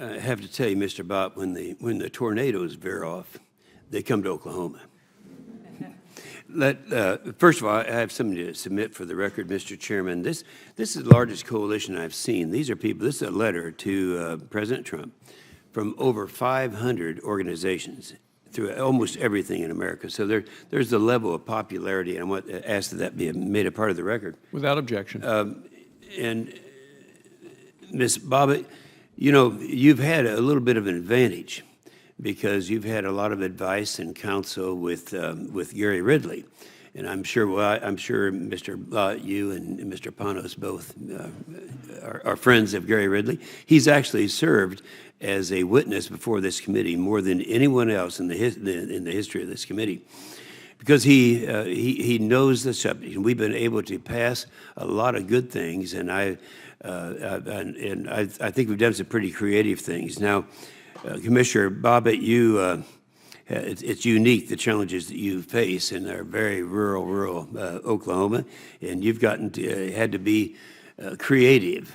I have to tell you, Mr. Bott, when the tornadoes veer off, they come to Oklahoma. First of all, I have something to submit for the record, Mr. Chairman. This is the largest coalition I've seen. These are people. This is a letter to President Trump from over 500 organizations through almost everything in America. So there's the level of popularity, and I want to ask that that be made a part of the record. Without objection. And Ms. Bobbitt, you know, you've had a little bit of an advantage because you've had a lot of advice and counsel with Gary Ridley. And I'm sure, Mr. Bott, you and Mr. Panos both are friends of Gary Ridley. He's actually served as a witness before this committee more than anyone else in the history of this committee, because he knows the subject, and we've been able to pass a lot of good things, and I think we've done some pretty creative things. Now, Commissioner Bobbitt, it's unique, the challenges that you face in our very rural Oklahoma, and you've had to be creative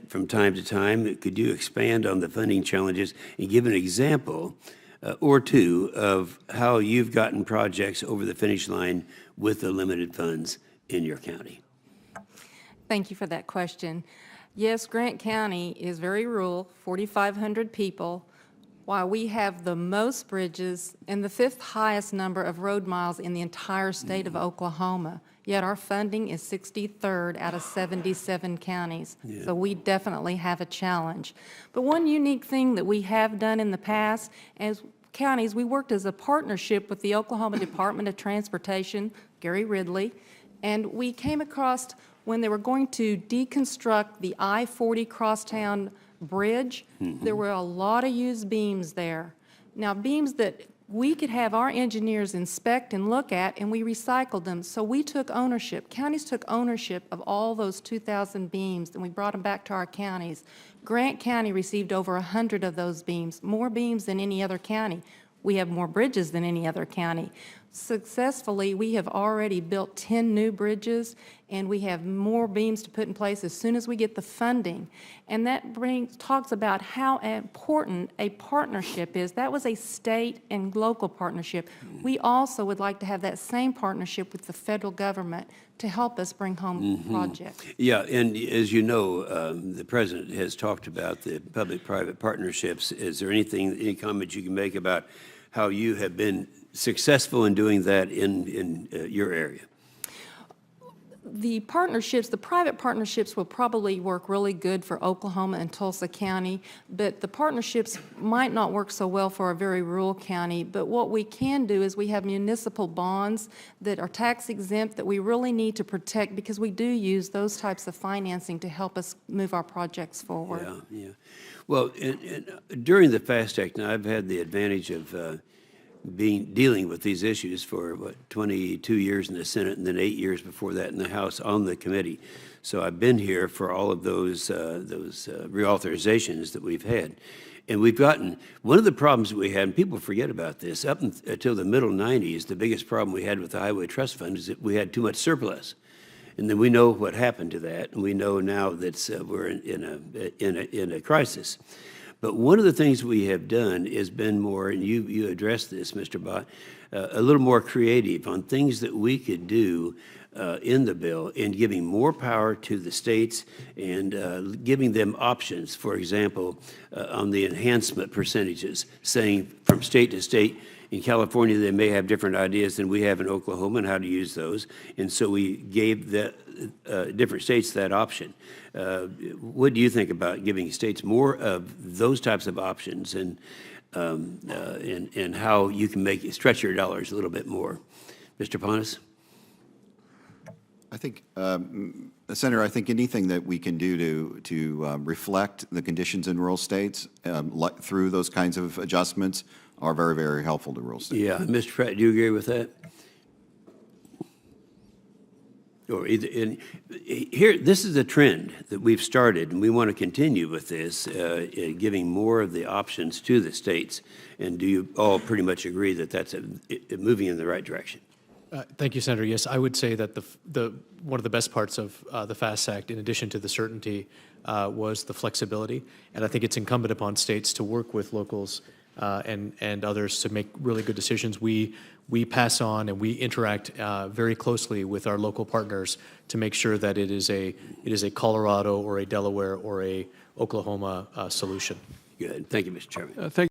from time to time. Could you expand on the funding challenges and give an example or two of how you've gotten projects over the finish line with the limited funds in your county? Thank you for that question. Yes, Grant County is very rural, 4,500 people, while we have the most bridges and the 5th highest number of road miles in the entire state of Oklahoma. Yet our funding is 63rd out of 77 counties. Yeah. So we definitely have a challenge. But one unique thing that we have done in the past as counties, we worked as a partnership with the Oklahoma Department of Transportation, Gary Ridley, and we came across when they were going to deconstruct the I-40 Crosstown Bridge, there were a lot of used beams there. Now, beams that we could have our engineers inspect and look at, and we recycled them. So we took ownership. Counties took ownership of all those 2,000 beams, and we brought them back to our counties. Grant County received over 100 of those beams, more beams than any other county. We have more bridges than any other county. Successfully, we have already built 10 new bridges, and we have more beams to put in place as soon as we get the funding. And that talks about how important a partnership is. That was a state and local partnership. We also would like to have that same partnership with the federal government to help us bring home projects. Yeah, and as you know, the President has talked about the public-private partnerships. Is there any comments you can make about how you have been successful in doing that in your area? The partnerships, the private partnerships will probably work really good for Oklahoma and Tulsa County, but the partnerships might not work so well for a very rural county. But what we can do is we have municipal bonds that are tax exempt that we really need to protect, because we do use those types of financing to help us move our projects forward. Yeah. Well, during the FAST Act, now I've had the advantage of dealing with these issues for 22 years in the Senate, and then 8 years before that in the House on the committee. So I've been here for all of those reauthorizations that we've had, and we've gotten one of the problems that we had, and people forget about this. Up until the middle '90s, the biggest problem we had with the Highway Trust Fund is that we had too much surplus. And then we know what happened to that, and we know now that we're in a crisis. But one of the things we have done has been more, and you addressed this, Mr. Bott, a little more creative on things that we could do in the bill, and giving more power to the states and giving them options. For example, on the enhancement percentages, saying from state to state, in California, they may have different ideas than we have in Oklahoma and how to use those. And so we gave the different states that option. What do you think about giving states more of those types of options, and how you can stretch your dollars a little bit more? Mr. Panas? I think, Senator, I think anything that we can do to reflect the conditions in rural states through those kinds of adjustments are very, very helpful to rural states. Yeah, Mr. Pratt, do you agree with that? Here, this is a trend that we've started, and we want to continue with this, giving more of the options to the states. And do you all pretty much agree that that's moving in the right direction? Thank you, Senator. Yes, I would say that one of the best parts of the FAST Act, in addition to the certainty, was the flexibility. And I think it's incumbent upon states to work with locals and others to make really good decisions. We pass on and we interact very closely with our local partners to make sure that it is a Colorado or a Delaware or a Oklahoma solution. Good. Thank you, Mr. Chairman. Thank